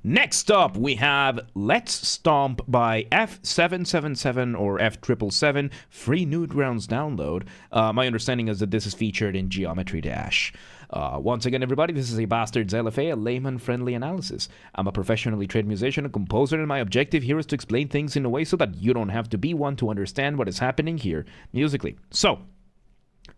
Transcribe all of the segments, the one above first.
Next up, we have Let's Stomp by F-777 or F-777, free Newgrounds download. My understanding is that this is featured in Geometry Dash. Once again, everybody, this is a Basterd's LFA, a layman-friendly analysis. I'm a professionally trained musician and composer, and my objective here is to explain things in a way so that you don't have to be one to understand what is happening here musically. So,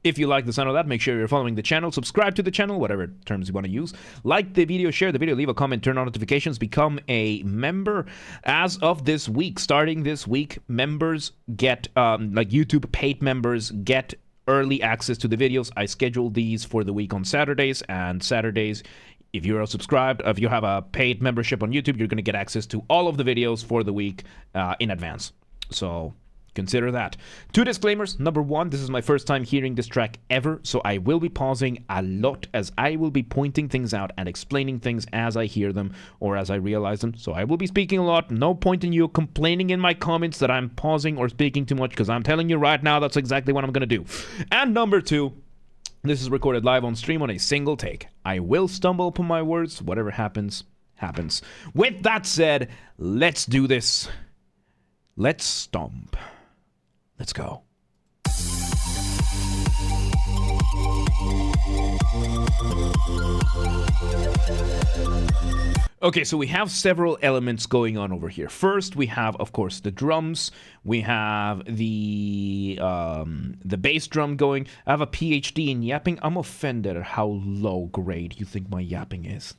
if you like the sound of that, make sure you're following the channel, subscribe to the channel, whatever terms you want to use. Like the video, share the video, leave a comment, turn on notifications, become a member. As of this week, starting this week, members get, like YouTube paid members get early access to the videos. I schedule these for the week on Saturdays, and Saturdays, if you're subscribed, if you have a paid membership on YouTube, you're going to get access to all of the videos for the week in advance. So consider that. Two disclaimers. Number one, this is my first time hearing this track ever, so I will be pausing a lot as I will be pointing things out and explaining things as I hear them or as I realize them. So I will be speaking a lot. No point in you complaining in my comments that I'm pausing or speaking too much, because I'm telling you right now that's exactly what I'm going to do. And number two, this is recorded live on stream on a single take. I will stumble upon my words. Whatever happens, happens. With that said, let's do this. Let's stomp. Let's go. Okay, so we have several elements going on over here. First, we have, of course, the drums. We have the bass drum going. I have a PhD in yapping. I'm offended at how low grade you think my yapping is.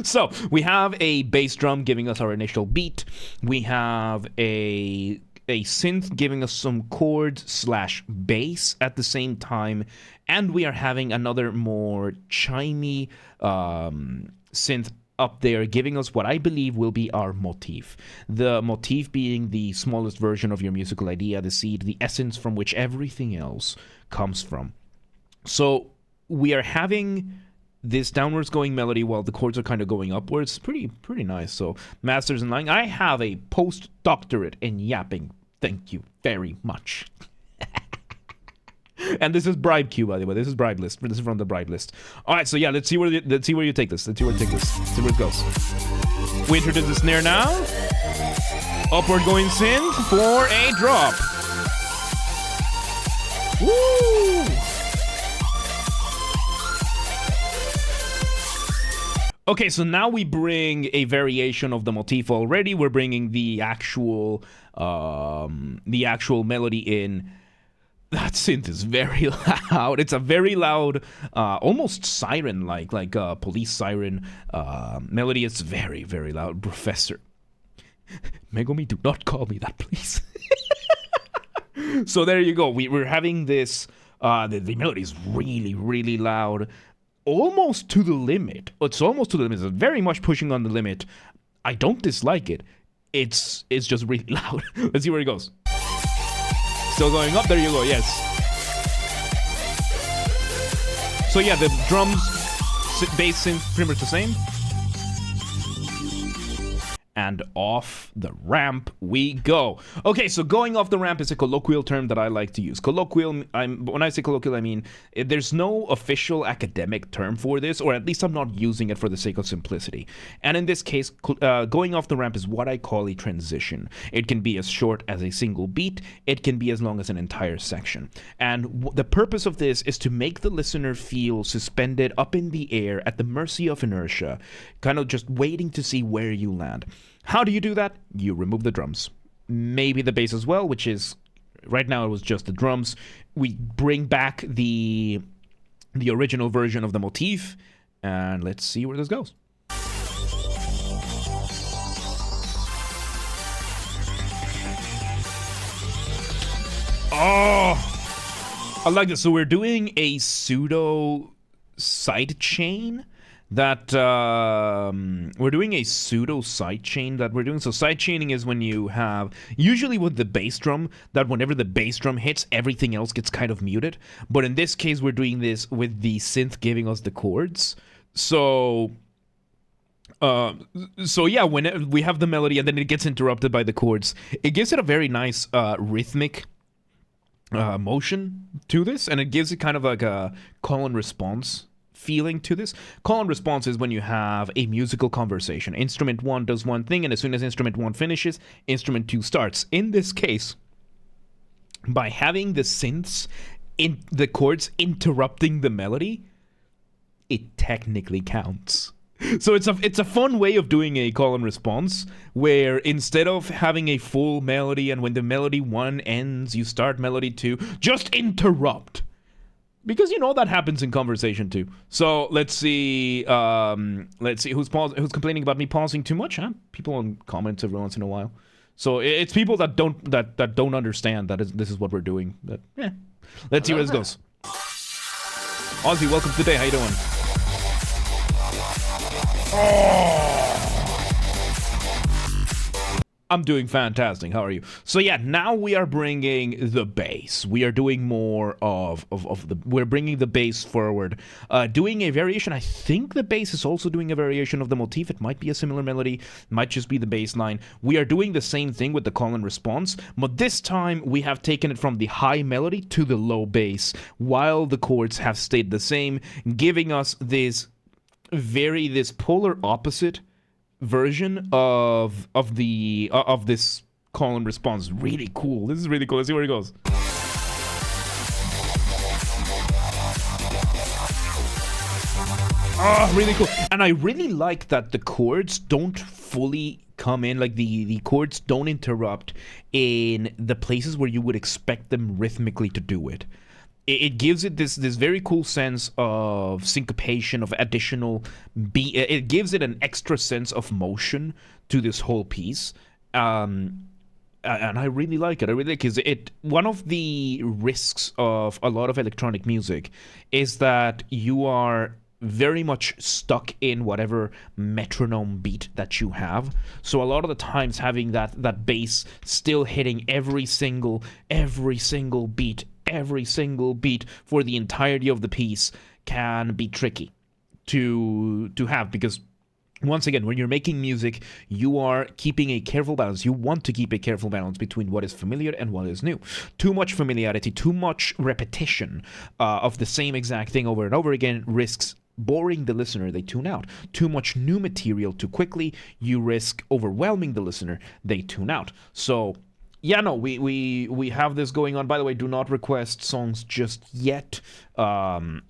So, we have a bass drum giving us our initial beat. We have a synth giving us some chords / bass at the same time, and we are having another more chimey synth up there giving us what I believe will be our motif. The motif being the smallest version of your musical idea, the seed, the essence from which everything else comes from. So we are having this downwards going melody while the chords are kind of going upwards. Pretty nice. So masters in line. I have a postdoctorate in yapping. Thank you very much. And this is bribe queue, by the way. This is bribe list. This is from the bribe list. All right, so yeah, let's see where you take this. Let's see where it goes. We introduce the snare now. Upward going synth for a drop. Woo! Okay, so now we bring a variation of the motif already. We're bringing the actual melody in. That synth is very loud. It's a very loud, almost siren-like, like a police siren melody. It's very, very loud. Professor. Megumi, do not call me that, please. So there you go. We're having this, the melody is really, really loud. Almost to the limit. It's almost to the limit. It's very much pushing on the limit. I don't dislike it. It's just really loud. Let's see where it goes. Still going up. There you go. Yes. So yeah, the drums, bass, synth, pretty much the same. And off the ramp we go. Okay, so going off the ramp is a colloquial term that I like to use. Colloquial, when I say colloquial, I mean there's no official academic term for this, or at least I'm not using it for the sake of simplicity. And in this case, going off the ramp is what I call a transition. It can be as short as a single beat. It can be as long as an entire section. And the purpose of this is to make the listener feel suspended up in the air at the mercy of inertia, kind of just waiting to see where you land. How do you do that? You remove the drums. Maybe the bass as well, which is, right now it was just the drums. We bring back the original version of the motif, and let's see where this goes. Oh, I like this. So we're doing a pseudo side chain. That we're doing a pseudo sidechain that we're doing. So sidechaining is when you have, usually with the bass drum, that whenever the bass drum hits, everything else gets kind of muted. But in this case, we're doing this with the synth giving us the chords. So yeah, when we have the melody and then it gets interrupted by the chords, it gives it a very nice rhythmic motion to this, and it gives it kind of like a call and response feeling to this. Call and response is when you have a musical conversation. Instrument 1 does one thing, and as soon as instrument 1 finishes, instrument 2 starts. In this case, by having the synths in the chords interrupting the melody, it technically counts. So it's a fun way of doing a call and response, where instead of having a full melody and when the melody 1 ends, you start melody 2, just interrupt. Because that happens in conversation too. So let's see who's complaining about me pausing too much, huh? People on comments every once in a while. So it's people that don't understand that this is what we're doing. Let's see where this goes. Ozzy, welcome today. How you doing? I'm doing fantastic. How are you? So yeah, now we are bringing the bass. We are doing more of we're bringing the bass forward. Doing a variation. I think the bass is also doing a variation of the motif. It might be a similar melody. It might just be the bass line. We are doing the same thing with the call and response, but this time we have taken it from the high melody to the low bass, while the chords have stayed the same, giving us this polar opposite version of this call and response. Really cool. This is really cool. Let's see where it goes. Oh, really cool. And I really like that the chords don't fully come in, like the chords don't interrupt in the places where you would expect them rhythmically to do it. It gives it this very cool sense of syncopation, of additional beat. It gives it an extra sense of motion to this whole piece, and I really like it. I really like it. One of the risks of a lot of electronic music is that you are very much stuck in whatever metronome beat that you have. So a lot of the times having that bass still hitting every single beat, every single beat for the entirety of the piece can be tricky to have, because once again, when you're making music, you are keeping a careful balance. You want to keep a careful balance between what is familiar and what is new. Too much familiarity, too much repetition of the same exact thing over and over again risks boring the listener. They tune out. Too much new material too quickly, you risk overwhelming the listener. They tune out. So yeah, no, we have this going on. By the way, do not request songs just yet. Do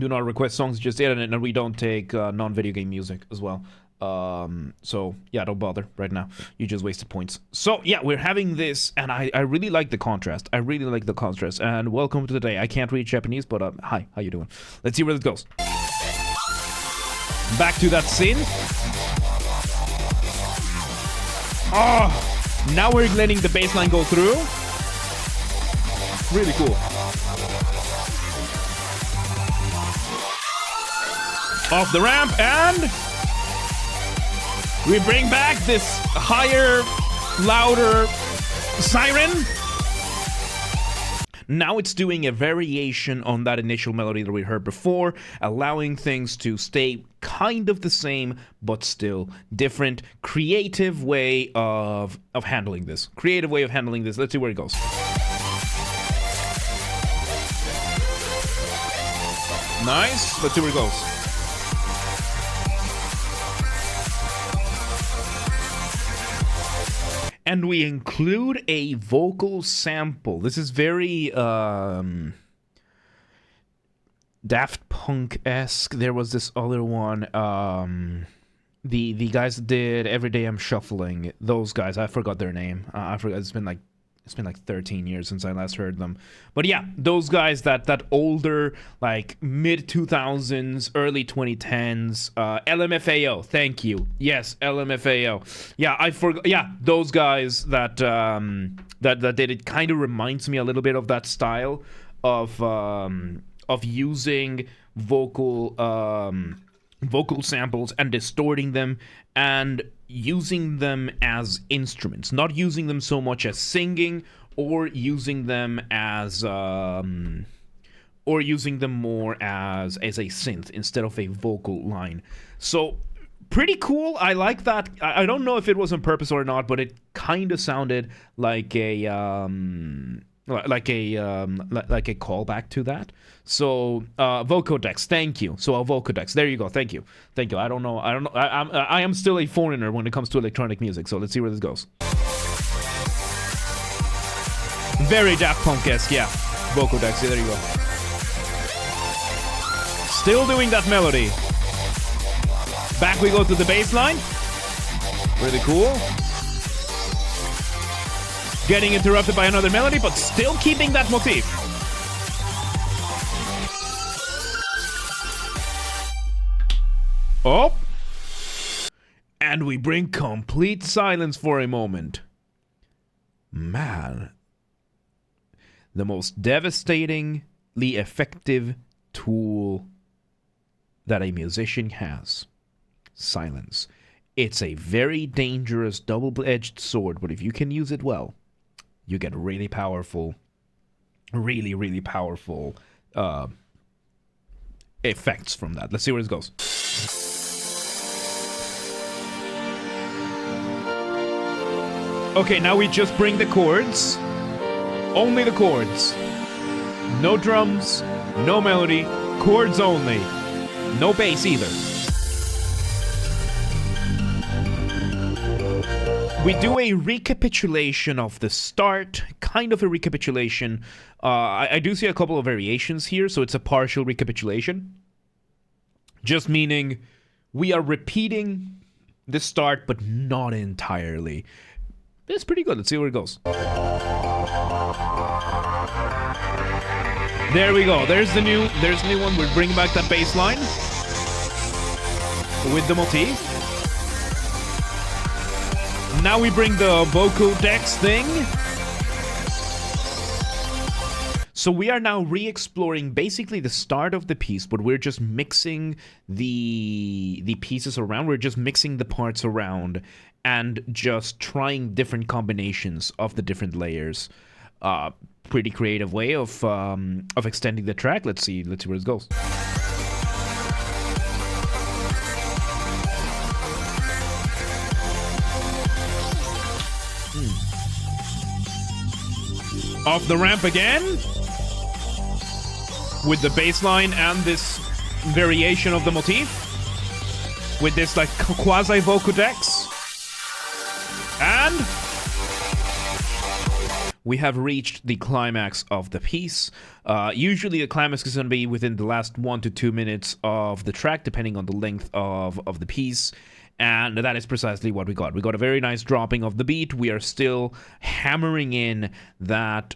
not request songs just yet, and we don't take non-video game music as well. So yeah, don't bother right now. You just wasted points. So yeah, we're having this, and I really like the contrast. I really like the contrast. And welcome to the day. I can't read Japanese, but hi, how you doing? Let's see where this goes. Back to that synth. Oh. Now we're letting the bass line go through. Really cool. Off the ramp, and we bring back this higher, louder siren. Now it's doing a variation on that initial melody that we heard before, allowing things to stay kind of the same, but still different. Creative way of handling this. Creative way of handling this. Let's see where it goes. Nice. Let's see where it goes. And we include a vocal sample. This is very Daft Punk-esque. There was this other one. The guys that did Every Day I'm Shuffling. Those guys, I forgot their name. I forgot. It's been like 13 years since I last heard them. But yeah, those guys, that older, like mid 2000s, early 2010s, LMFAO. Thank you. Yes, LMFAO. Yeah, I forgot. Yeah, those guys that did it kind of reminds me a little bit of that style of using vocal samples and distorting them and using them as instruments, not using them so much as singing, or using them as or using them more as a synth instead of a vocal line. So pretty cool. I like that. I don't know if it was on purpose or not, but it kind of sounded like a like a callback to that. So vocodex, thank you. So a vocodex, there you go. Thank you. I don't know. I am still a foreigner when it comes to electronic music. So let's see where this goes. Very Daft Punk-esque, yeah. Vocodex, yeah, there you go. Still doing that melody. Back we go to the bass line. Really cool. Getting interrupted by another melody, but still keeping that motif. Oh. And we bring complete silence for a moment. Man. The most devastatingly effective tool that a musician has. Silence. It's a very dangerous double-edged sword, but if you can use it well, you get really powerful, really powerful effects from that. Let's see where this goes. Okay, now we just bring the chords. Only the chords. No drums, no melody, chords only. No bass either. We do a recapitulation of the start, kind of a recapitulation. I do see a couple of variations here, so it's a partial recapitulation. Just meaning we are repeating the start, but not entirely. It's pretty good. Let's see where it goes. There we go. There's the new one. We're bringing back that bass line with the motif. Now we bring the vocodex thing. So we are now re-exploring basically the start of the piece, but we're just mixing the pieces around. We're just mixing the parts around and just trying different combinations of the different layers. Pretty creative way of extending the track. Let's see where it goes. Off the ramp again with the bass line and this variation of the motif with this like quasi vocodex, and we have reached the climax of the piece. Usually the climax is going to be within the last 1 to 2 minutes of the track, depending on the length of the piece. And that is precisely what we got. We got a very nice dropping of the beat. We are still hammering in that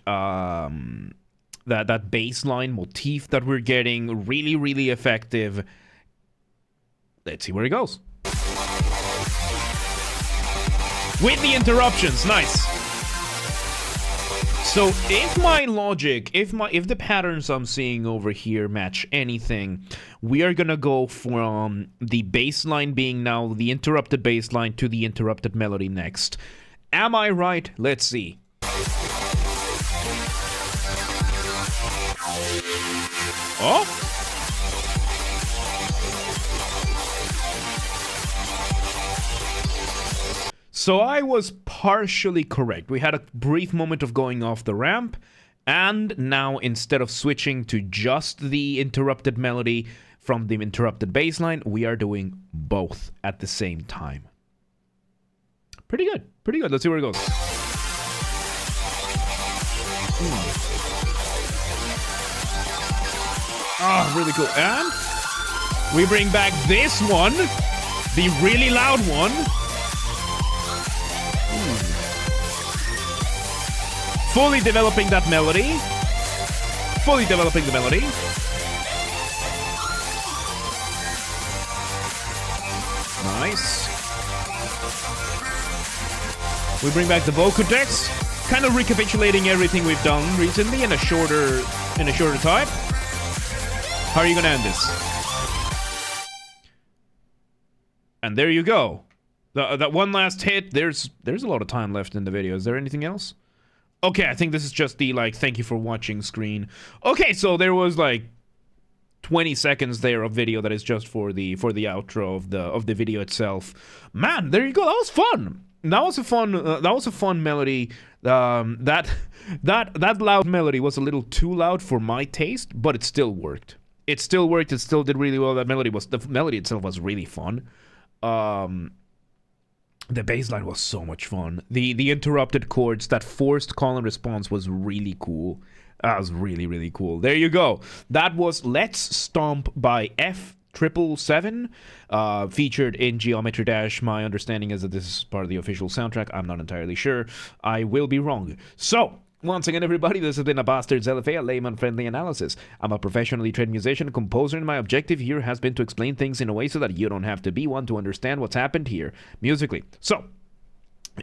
that bass line motif that we're getting. Really effective. Let's see where it goes. With the interruptions, nice. So if my logic, if the patterns I'm seeing over here match anything, we are gonna go from the bass line being now the interrupted bass line to the interrupted melody next. Am I right? Let's see. Oh! So I was partially correct. We had a brief moment of going off the ramp, and now instead of switching to just the interrupted melody from the interrupted bass line, we are doing both at the same time. Pretty good. Let's see where it goes. Ah, really cool. And we bring back this one, the really loud one. Fully developing that melody. Fully developing the melody. Nice. We bring back the vocodex, kind of recapitulating everything we've done recently in a shorter time. How are you gonna end this? And there you go. That one last hit. There's a lot of time left in the video. Is there anything else? Okay, I think this is just the like thank you for watching screen. Okay, so there was like 20 seconds there of video that is just for the outro of the video itself. Man, there you go. That was fun. That was a fun melody That loud melody was a little too loud for my taste, but it still worked. It still worked. It still did really well. The melody itself was really fun. The bass line was so much fun. The interrupted chords, that forced call and response was really cool. That was really, really cool. There you go. That was Let's Stomp by F-777, featured in Geometry Dash. My understanding is that this is part of the official soundtrack. I'm not entirely sure. I will be wrong. So, once again, everybody, this has been a Basterd's LFA, a layman-friendly analysis. I'm a professionally trained musician and composer, and my objective here has been to explain things in a way so that you don't have to be one to understand what's happened here musically. So,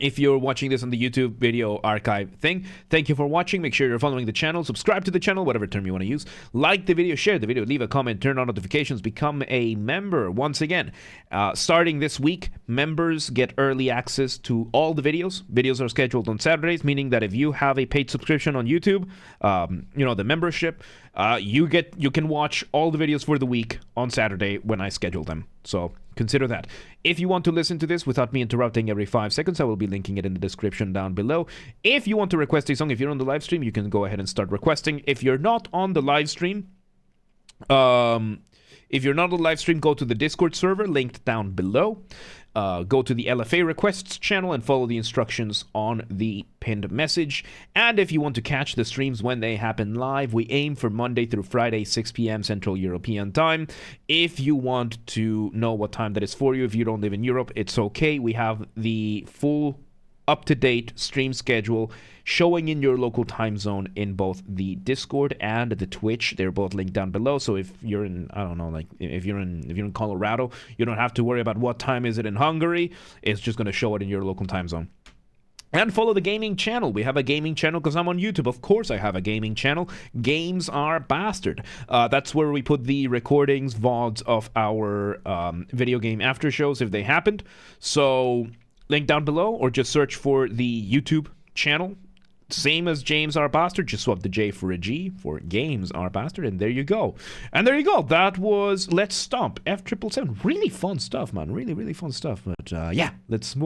if you're watching this on the YouTube video archive thing, thank you for watching. Make sure you're following the channel, subscribe to the channel, whatever term you want to use. Like the video, share the video, leave a comment, turn on notifications, become a member. Once again, starting this week, members get early access to all the videos. Videos are scheduled on Saturdays, meaning that if you have a paid subscription on YouTube, the membership, you can watch all the videos for the week on Saturday when I schedule them. So consider that. If you want to listen to this without me interrupting every 5 seconds, I will be linking it in the description down below. If you want to request a song, if you're on the live stream, you can go ahead and start requesting. If you're not on the live stream, go to the Discord server linked down below. Go to the LFA requests channel and follow the instructions on the pinned message. And if you want to catch the streams when they happen live, we aim for Monday through Friday, 6 p.m. Central European Time. If you want to know what time that is for you, if you don't live in Europe, it's okay. We have the full up-to-date stream schedule showing in your local time zone in both the Discord and the Twitch. They're both linked down below. So if you're in, I don't know, like if you're in Colorado, you don't have to worry about what time is it in Hungary. It's just going to show it in your local time zone. And follow the gaming channel. We have a gaming channel because I'm on YouTube. Of course I have a gaming channel. Games Are Bastard. That's where we put the recordings, VODs of our video game after shows if they happened. So link down below, or just search for the YouTube channel. Same as James R. Bastard, just swap the J for a G for Games R. Bastard, and there you go. And there you go. That was Let's Stomp, F-777. Really fun stuff, man. Really, really fun stuff. But yeah, let's move.